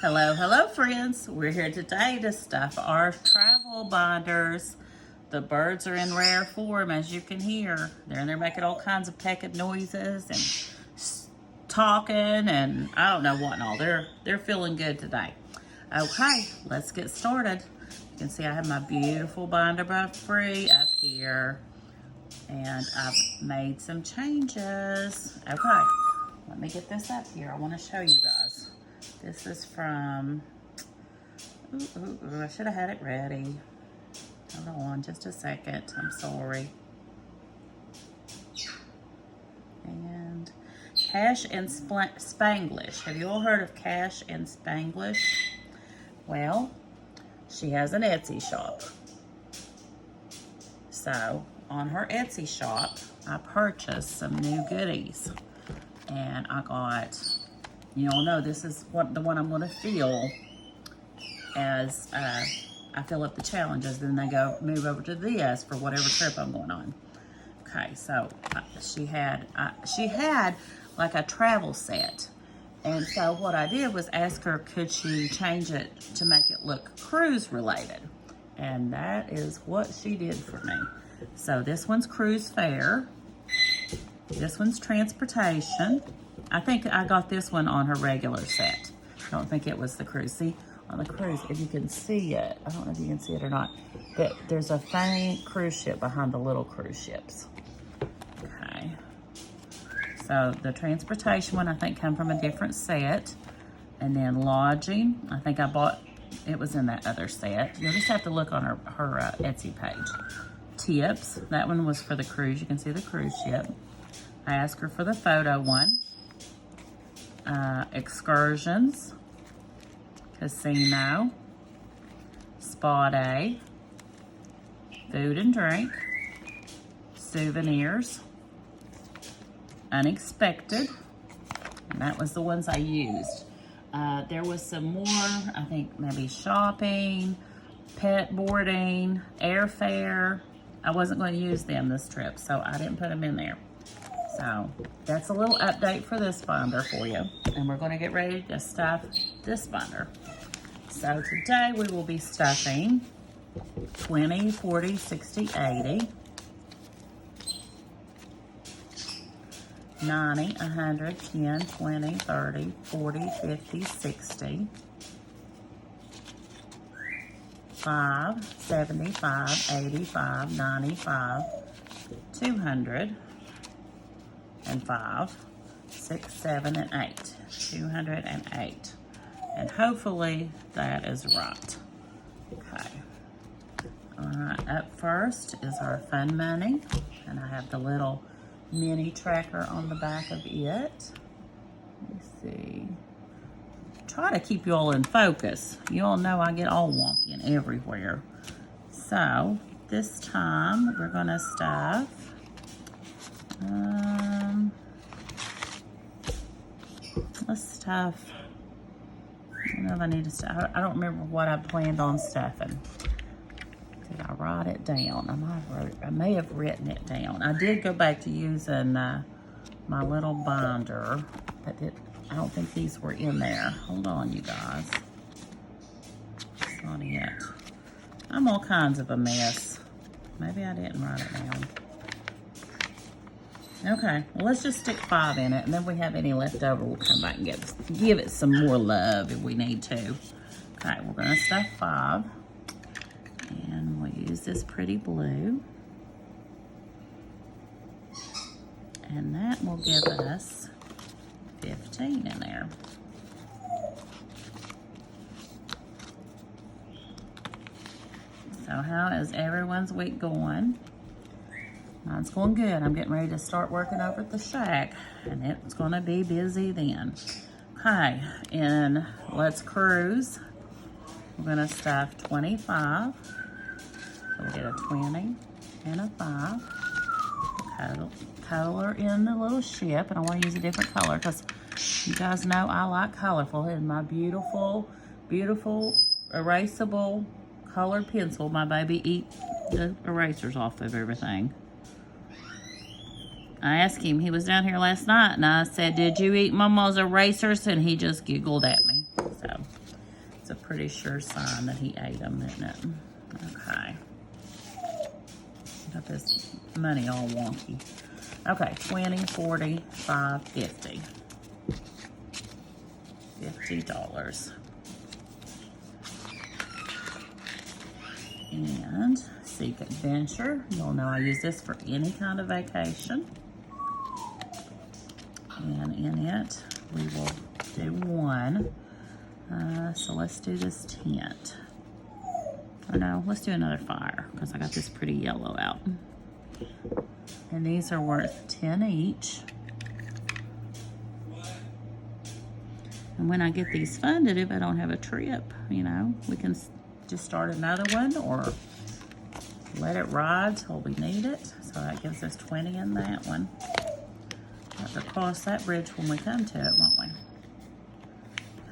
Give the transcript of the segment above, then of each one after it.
Hello, hello friends. We're here today to stuff our travel binders. The birds are in rare form, as you can hear. They're in there making all kinds of pecking noises and talking and I don't know what and all. They're feeling good today. Okay, let's get started. You can see I have my beautiful binder by Free up here. And I've made some changes. Okay, let me get this up here. I want to show you guys. This is from, I should have had it ready. Hold on just a second, I'm sorry. And Cash and Spanglish. Have you all heard of Cash and Spanglish? Well, she has an Etsy shop. So, on her Etsy shop, I purchased some new goodies. And I got, you all know this is the one I'm going to fill as I fill up the challenges. Then they move over to this for whatever trip I'm going on. Okay, so she had like a travel set. And so what I did was ask her, could she change it to make it look cruise related? And that is what she did for me. So this one's cruise fare. This one's transportation. I think I got this one on her regular set. I don't think it was the cruise. See, on the cruise, if you can see it, I don't know if you can see it or not, but there's a faint cruise ship behind the little cruise ships. Okay. So the transportation one, I think, come from a different set. And then lodging, I think I bought, it was in that other set. You'll just have to look on her Etsy page. Tips, that one was for the cruise. You can see the cruise ship. I asked her for the photo one. Excursions, casino, spa day, food and drink, souvenirs, unexpected, and that was the ones I used. There was some more, I think maybe shopping, pet boarding, airfare. I wasn't going to use them this trip, so I didn't put them in there. So that's a little update for this binder for you. And we're going to get ready to stuff this binder. So today we will be stuffing 20, 40, 60, 80, 90, 100, 10, 20, 30, 40, 50, 60, 5, 75, 85, 95, 200, and 5, 6, 7, and 8. 208. And hopefully that is right. Okay. All right, up first is our fun money. And I have the little mini tracker on the back of it. Let me see. Try to keep you all in focus. You all know I get all wonky and everywhere. So this time we're gonna stuff let's stuff, I don't know if I need to stuff, I don't remember what I planned on stuffing. Did I write it down? I may have written it down. I did go back to using my little binder, but I don't think these were in there. Hold on, you guys. It's not it. I'm all kinds of a mess. Maybe I didn't write it down. Okay, well, let's just stick 5 in it, and then if we have any left over, we'll come back and give it some more love if we need to. Okay, we're gonna stuff 5, and we'll use this pretty blue. And that will give us 15 in there. So how is everyone's week going? Mine's going good. I'm getting ready to start working over at the shack, and it's going to be busy then. Okay, and let's cruise. We're going to stuff 25. So we'll get a 20 and a 5. Color in the little ship, and I want to use a different color because you guys know I like colorful. And my beautiful, beautiful erasable colored pencil. My baby eat the erasers off of everything. I asked him, he was down here last night, and I said, did you eat Mama's erasers? And he just giggled at me. So It's a pretty sure sign that he ate them, isn't it? Okay. Got this money all wonky. Okay, 20, 40, 5, 50. $50. And Seek Adventure. You'll know I use this for any kind of vacation. And in it, we will do one. So let's do this tent. Or no, let's do another fire because I got this pretty yellow out. And these are worth 10 each. And when I get these funded, if I don't have a trip, you know, we can just start another one or let it ride till we need it. So that gives us 20 in that one. Have to cross that bridge when we come to it, won't we?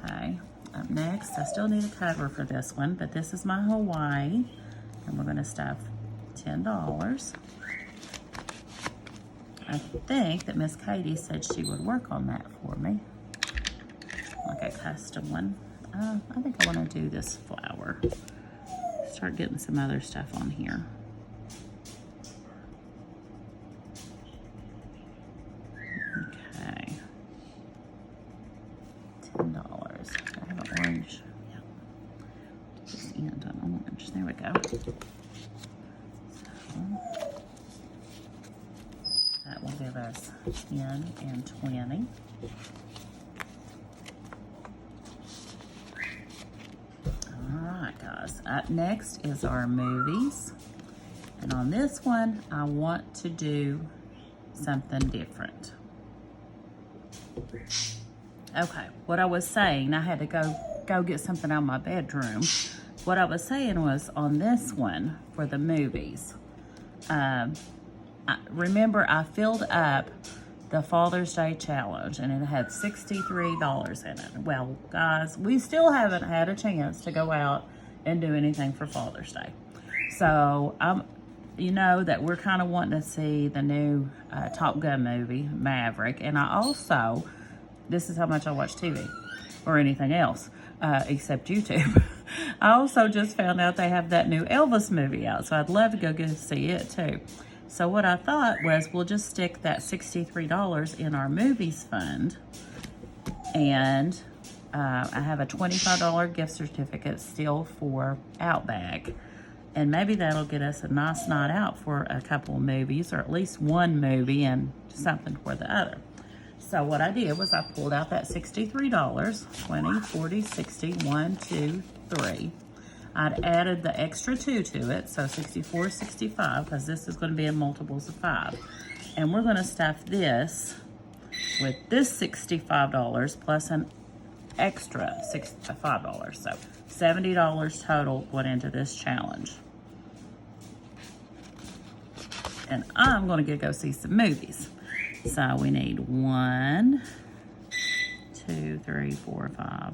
Okay, up next, I still need a cover for this one, but this is my Hawaii, and we're gonna stuff $10. I think that Miss Katie said she would work on that for me, like a custom one. I think I want to do this flower. Start getting some other stuff on here. Okay, $10. I have an orange. Yeah, just end on orange. There we go. So, that will give us 10 and 20. Alright guys, up next is our movies. And on this one, I want to do something different. Okay, what I was saying, I had to go get something out of my bedroom. What I was saying was on this one for the movies, remember I filled up the Father's Day challenge and it had $63 in it. Well, guys, we still haven't had a chance to go out and do anything for Father's Day. So, you know that we're kind of wanting to see the new Top Gun movie, Maverick. And I also, this is how much I watch TV or anything else except YouTube. I also just found out they have that new Elvis movie out. So I'd love to go get to see it too. So what I thought was we'll just stick that $63 in our movies fund, and I have a $25 gift certificate still for Outback, and maybe that'll get us a nice night out for a couple of movies, or at least one movie and something for the other. So what I did was I pulled out that $63, 20, 40, 60, 1, 2, 3. I'd added the extra 2 to it, so 64, 65, because this is going to be in multiples of 5. And we're going to stuff this with this $65 plus an extra $5. So $70 total went into this challenge. And I'm going to go see some movies. So we need 1, 2, 3, 4, 5.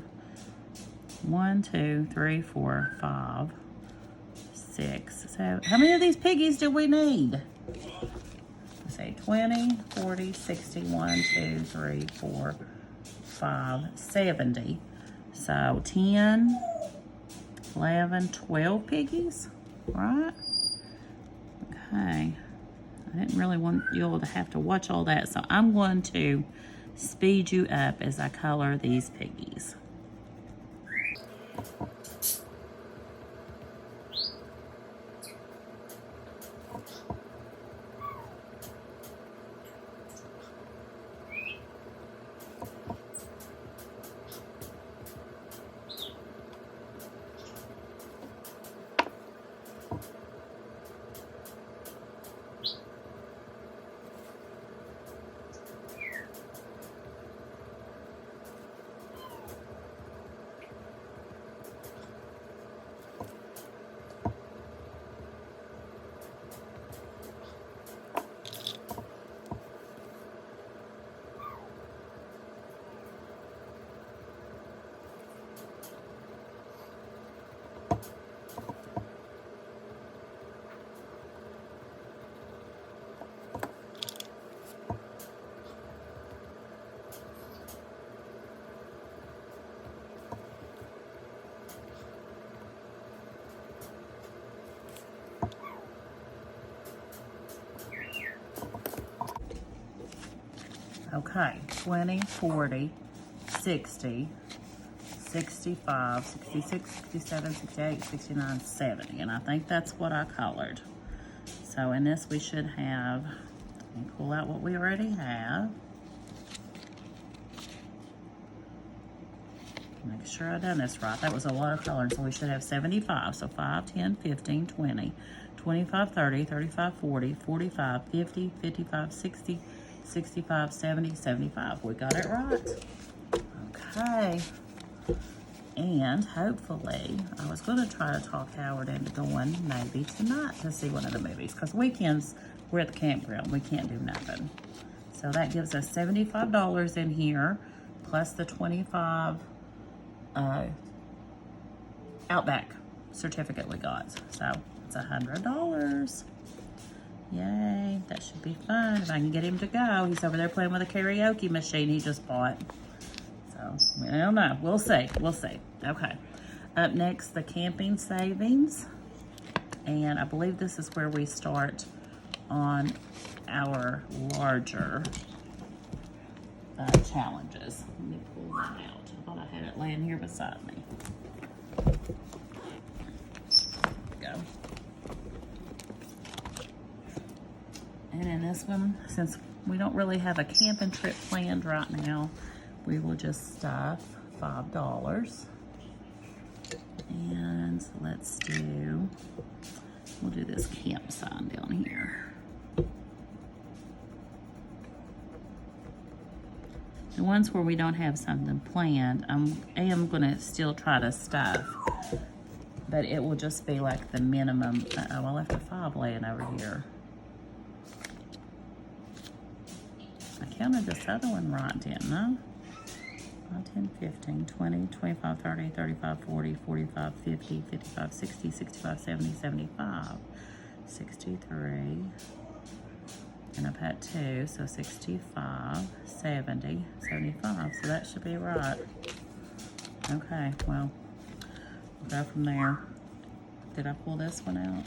1, 2, 3, 4, 5, 6, 7. How many of these piggies do we need? Let's say 20, 40, 60, 1, 2, 3, 4, 5, 70. So 10, 11, 12 piggies, right? Okay. I didn't really want you all to have to watch all that, so I'm going to speed you up as I color these piggies. Okay, 20, 40, 60, 65, 66, 67, 68, 69, 70. And I think that's what I colored. So in this we should have, let me pull out what we already have. Make sure I done this right. That was a lot of coloring. So we should have 75. So 5, 10, 15, 20, 25, 30, 35, 40, 45, 50, 55, 60, 65, 70, 75. We got it right. Okay. And hopefully, I was going to try to talk Howard into going maybe tonight to see one of the movies. Because weekends, we're at the campground. We can't do nothing. So that gives us $75 in here, plus the 25 Outback certificate we got. So it's $100. Yay, that should be fun. If I can get him to go. He's over there playing with a karaoke machine he just bought. So, I don't know. We'll see. We'll see. Okay. Up next, the camping savings. And I believe this is where we start on our larger challenges. Let me pull that out. I thought I had it laying here beside me. There we go. And in this one, since we don't really have a camping trip planned right now, we will just stuff $5. And let's do, we'll do this camp sign down here. The ones where we don't have something planned, I am gonna still try to stuff, but it will just be like the minimum. Oh, I left a 5 laying over here. I counted this other one right, didn't I? 5, 10, 15, 20, 25, 30, 35, 40, 45, 50, 55, 60, 65, 70, 75, 63, and I've had 2, so 65, 70, 75, so that should be right. Okay, well, we'll go from there. Did I pull this one out?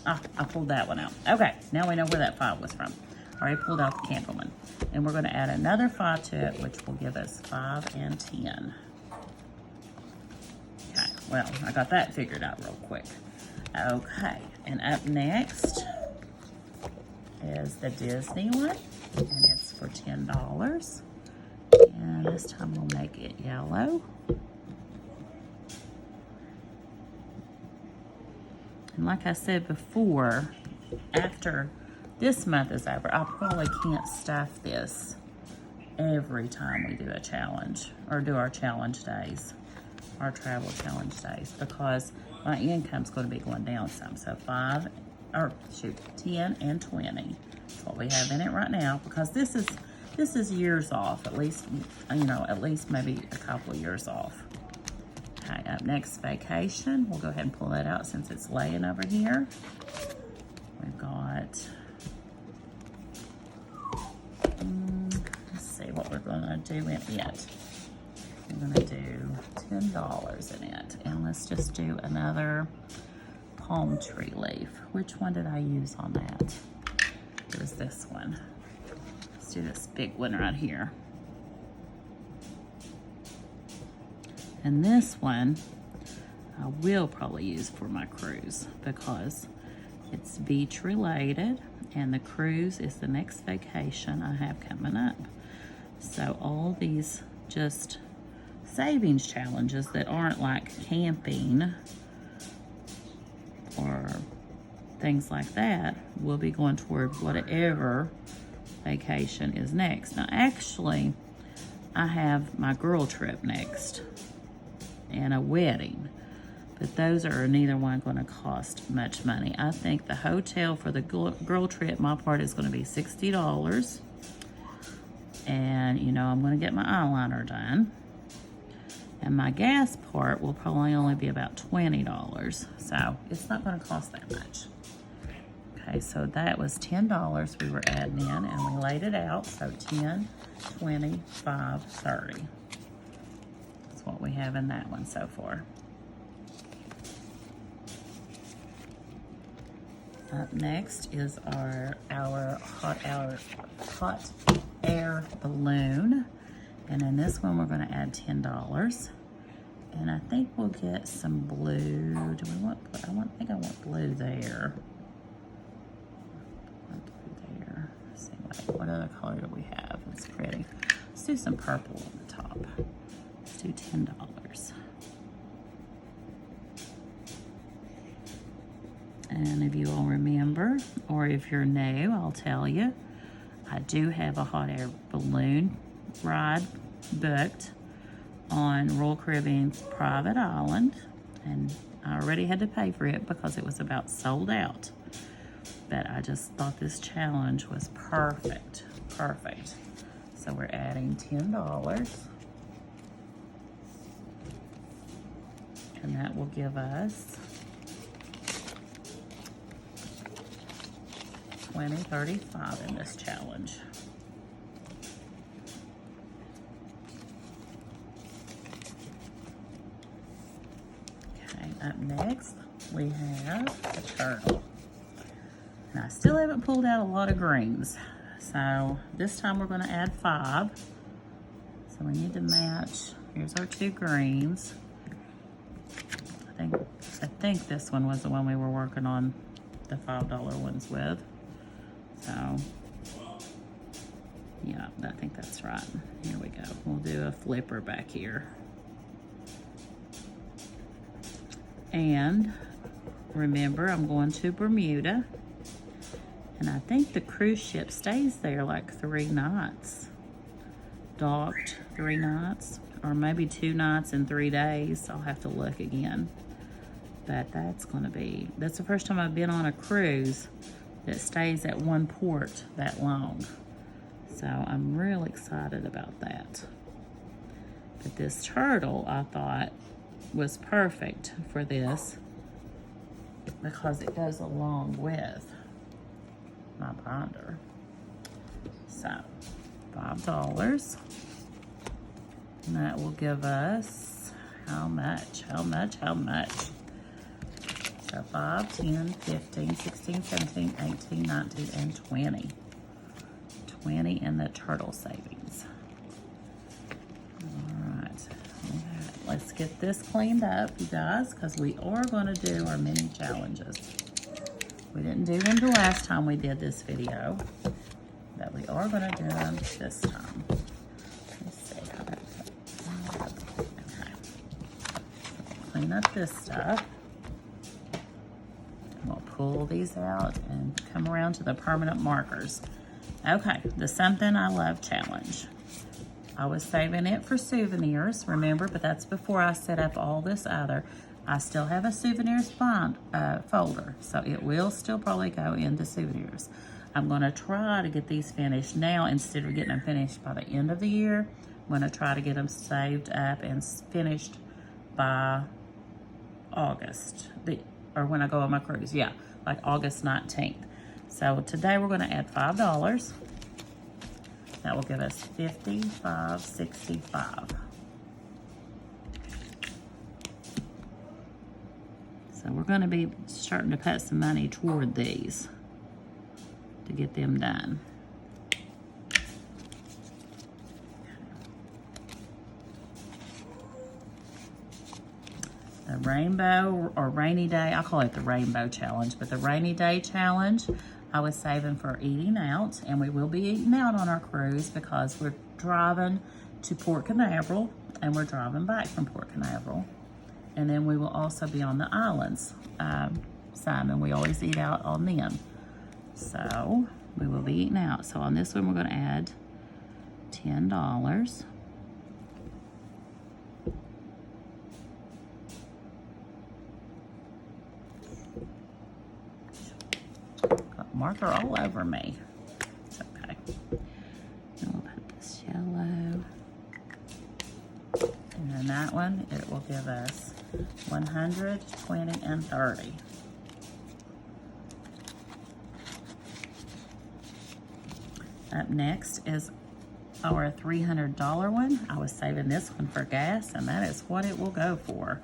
Ah, I pulled that one out. Okay, now we know where that 5 was from. I already pulled out the candle one. And we're going to add another 5 to it, which will give us 5 and 10. Okay, well, I got that figured out real quick. Okay, and up next is the Disney one, and it's for $10. And this time we'll make it yellow. And like I said before, after this month is over, I probably can't stuff this every time we do a challenge or do our challenge days, our travel challenge days, because my income's going to be going down some. So 10 and 20 is what we have in it right now, because this is years off, at least, you know, at least maybe a couple of years off. Okay, up next, vacation. We'll go ahead and pull that out since it's laying over here. We've got, let's see what we're gonna do in it. We're gonna do $10 in it. And let's just do another palm tree leaf. Which one did I use on that? It was this one. Let's do this big one right here. And this one I will probably use for my cruise because it's beach related, and the cruise is the next vacation I have coming up. So all these just savings challenges that aren't like camping or things like that will be going toward whatever vacation is next. Now actually, I have my girl trip next and a wedding, but those are neither one going to cost much money. I think the hotel for the girl trip, my part is going to be $60. And, you know, I'm going to get my eyeliner done. And my gas part will probably only be about $20. So it's not going to cost that much. Okay, so that was $10 we were adding in, and we laid it out. So 10, 20, 5, 30. That's what we have in that one so far. Up next is our hot air balloon. And in this one, we're gonna add $10. And I think we'll get some blue. Do we want, I think I want blue there. Let's see, what other color do we have? It's pretty. Let's do some purple on the top. Let's do $10. And if you all remember, or if you're new, I'll tell you, I do have a hot air balloon ride booked on Royal Caribbean's private island, and I already had to pay for it because it was about sold out. But I just thought this challenge was perfect, perfect. So we're adding $10, and that will give us $20.35 in this challenge. Okay, up next we have the turtle. And I still haven't pulled out a lot of greens. So this time we're gonna add 5. So we need to match, here's our 2 greens. I think this one was the one we were working on the $5 ones with. So, yeah, I think that's right. Here we go. We'll do a flipper back here. And remember, I'm going to Bermuda. And I think the cruise ship stays there like 3 nights. Docked 3 nights, or maybe 2 nights and 3 days. I'll have to look again. But that's the first time I've been on a cruise that stays at one port that long. So I'm real excited about that. But this turtle, I thought, was perfect for this because it goes along with my binder. So $5, and that will give us how much? So 5, 10, 15, 16, 17, 18, 19, and 20. 20 in the turtle savings. All right, let's get this cleaned up, you guys, because we are going to do our mini challenges. We didn't do them the last time we did this video, but we are going to do them this time. Let's see how that goes. Okay. Clean up this stuff. We'll pull these out and come around to the permanent markers. Okay, the Something I Love challenge. I was saving it for souvenirs, remember, but that's before I set up all this other. I still have a souvenirs folder, so it will still probably go into souvenirs. I'm gonna try to get these finished now instead of getting them finished by the end of the year. I'm gonna try to get them saved up and finished by August, or when I go on my cruise, yeah, like August 19th. So today we're gonna add $5. That will give us $55.65. So we're gonna be starting to put some money toward these to get them done. The rainbow or rainy day, I call it the rainbow challenge, but the rainy day challenge, I was saving for eating out, and we will be eating out on our cruise because we're driving to Port Canaveral and we're driving back from Port Canaveral. And then we will also be on the islands, Simon. We always eat out on them. So we will be eating out. So on this one, we're gonna add $10. Got marker all over me. It's okay. And we'll put this yellow. And then that one, it will give us 100, 20, and 30. Up next is our $300 one. I was saving this one for gas, and that is what it will go for.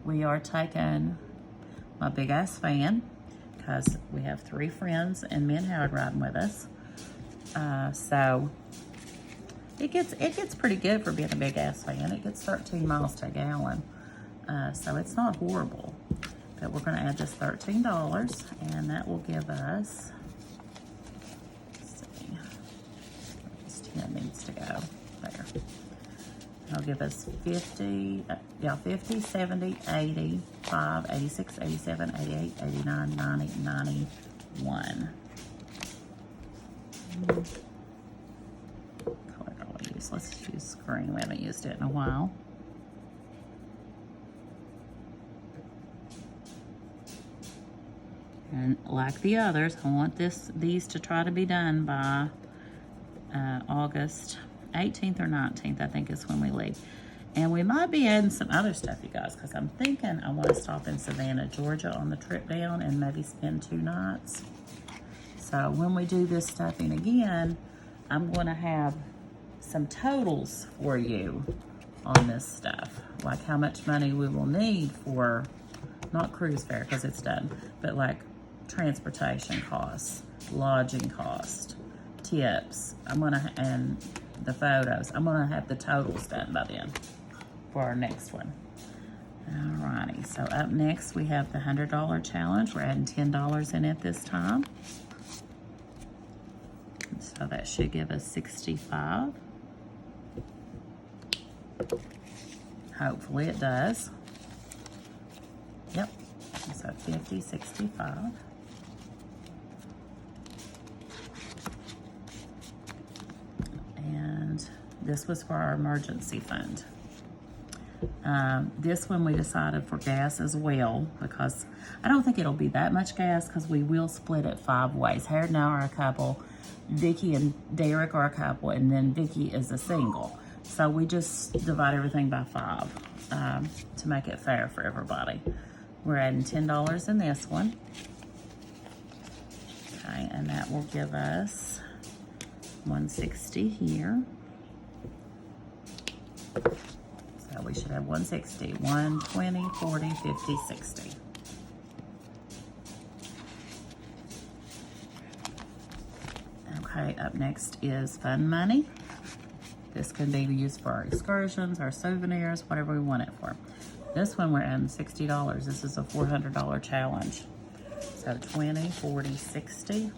We are taking my big ass van because we have 3 friends and me and Howard riding with us. So it gets pretty good for being a big gas fan. It gets 13 miles to a gallon. So it's not horrible. But we're going to add this $13, and that will give us, let's see, this 10 needs to go there. That'll give us 50, 70, 85, 86, 87, 88, 89, 90, 91. Color do I use? Let's use green. We haven't used it in a while. And like the others, I want these to try to be done by August 18th or 19th, I think is when we leave. And we might be adding some other stuff, you guys, because I'm thinking I want to stop in Savannah, Georgia on the trip down and maybe spend 2 nights. So when we do this stuffing again, I'm going to have some totals for you on this stuff. Like how much money we will need for, not cruise fare because it's done, but like transportation costs, lodging cost, tips. And the photos. I'm gonna have the totals done by then for our next one. Alrighty, so up next we have the $100 challenge. We're adding $10 in it this time. So that should give us 65. Hopefully it does. Yep, so 50, 65. And this was for our emergency fund. This one we decided for gas as well, because I don't think it'll be that much gas because we will split it 5 ways. Harold and I are a couple, Vicky and Derek are a couple, and then Vicky is a single. So we just divide everything by 5 to make it fair for everybody. We're adding $10 in this one. Okay, and that will give us 160 here. So we should have 160, 120, 40, 50, 60. Okay, up next is fun money. This can be used for our excursions, our souvenirs, whatever we want it for. This one we're adding $60. This is a $400 challenge. So 20, 40, 60.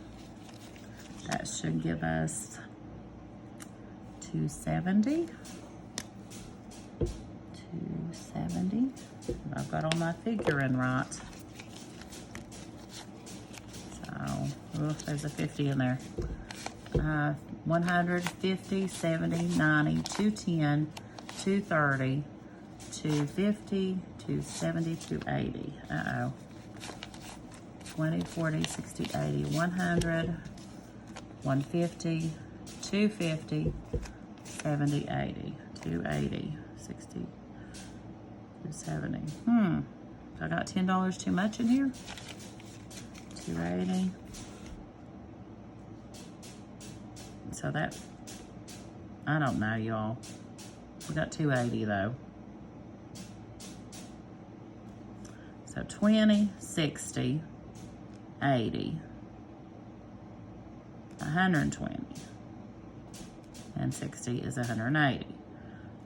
That should give us 270. 270. I've got all my figuring right. So, there's a 50 in there. 150, 70, 90, 210, 230, 250, 270, 280. Uh-oh. 20, 40, 60, 80, 100, 150, 250, 70, 80, 280, 60, 270. I got $10 too much in here? 280. So that, I don't know, y'all. We got 280 though. So 20, 60, 80, 120, and 60 is 180,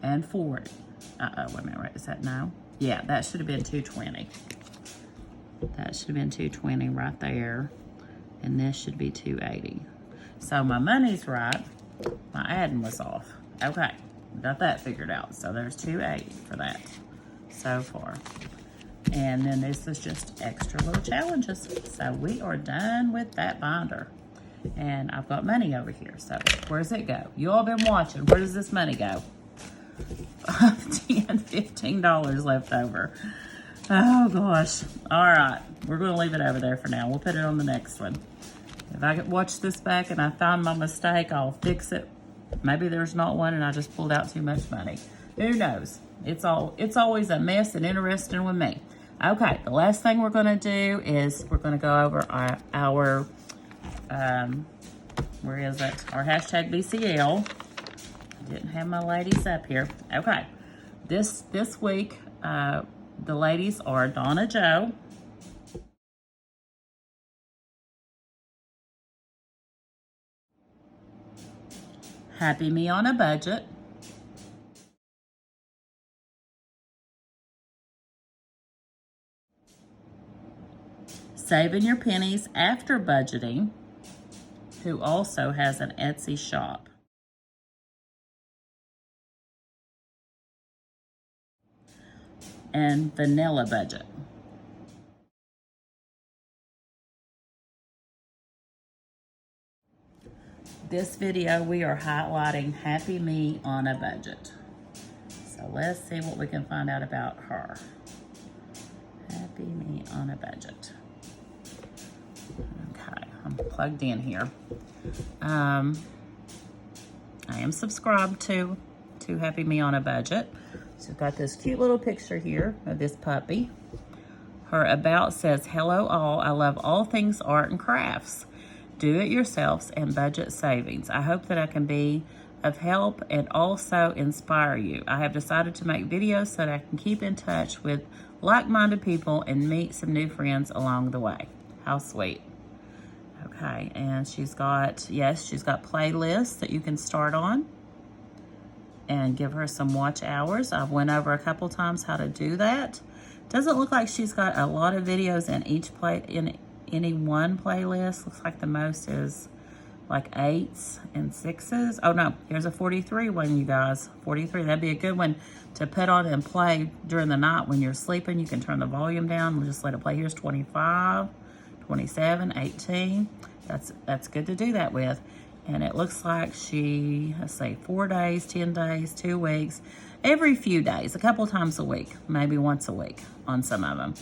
and 40. Uh-oh, wait a minute, right, is that no? Yeah, that should have been 220. That should have been 220 right there, and this should be 280. So my money's right, my adding was off. Okay, got that figured out. So there's 280 for that so far. And then this is just extra little challenges. So we are done with that binder. And I've got money over here. So where's it go? You all been watching. Where does this money go? $10, $15 left over. Oh gosh. All right, we're gonna leave it over there for now. We'll put it on the next one. If I could watch this back and I find my mistake, I'll fix it. Maybe there's not one and I just pulled out too much money. Who knows? It's always a mess and interesting with me. Okay, the last thing we're gonna do is we're gonna go over our where is it? Our hashtag BCL. I didn't have my ladies up here. Okay, this week, the ladies are Donna Jo, Happy Me on a Budget, Saving Your Pennies After Budgeting, who also has an Etsy shop. And Vanilla Budget. This video, we are highlighting Happy Me on a Budget. So let's see what we can find out about her. Happy Me on a Budget. Okay, I'm plugged in here. I am subscribed to Happy Me on a Budget. She's got this cute little picture here of this puppy. Her about says, "Hello all, I love all things art and crafts, do-it-yourselves and budget savings. I hope that I can be of help and also inspire you. I have decided to make videos so that I can keep in touch with like-minded people and meet some new friends along the way." How sweet. Okay, and she's got playlists that you can start on and give her some watch hours. I've went over a couple times how to do that. Doesn't look like she's got a lot of videos in any one playlist. Looks like the most is like 8s and 6s. Oh no, here's a 43 one, you guys. 43, that'd be a good one to put on and play during the night when you're sleeping. You can turn the volume down and just let it play. Here's 25, 27, 18. That's good to do that with. And it looks like she, let's say 4 days, 10 days, 2 weeks, every few days, a couple times a week, maybe once a week on some of them,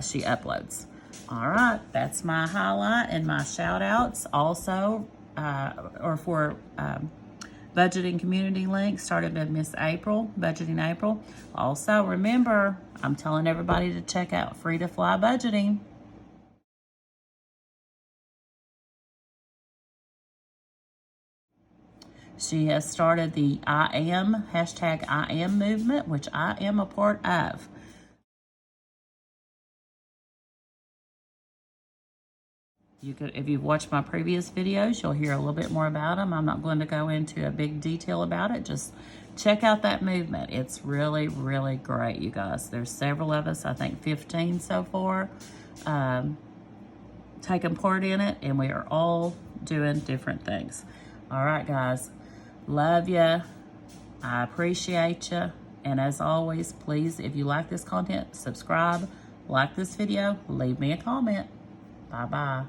she uploads. All right, that's my highlight and my shout outs. Also, for budgeting community link, started with Miss April, Budgeting April. Also, remember, I'm telling everybody to check out Free to Fly Budgeting. She has started the hashtag I am movement, which I am a part of. If you've watched my previous videos, you'll hear a little bit more about them. I'm not going to go into a big detail about it. Just check out that movement. It's really, really great, you guys. There's several of us, I think 15 so far, taking part in it, and we are all doing different things. All right, guys. Love you. I appreciate you. And as always, please, if you like this content, subscribe, like this video, leave me a comment. Bye-bye.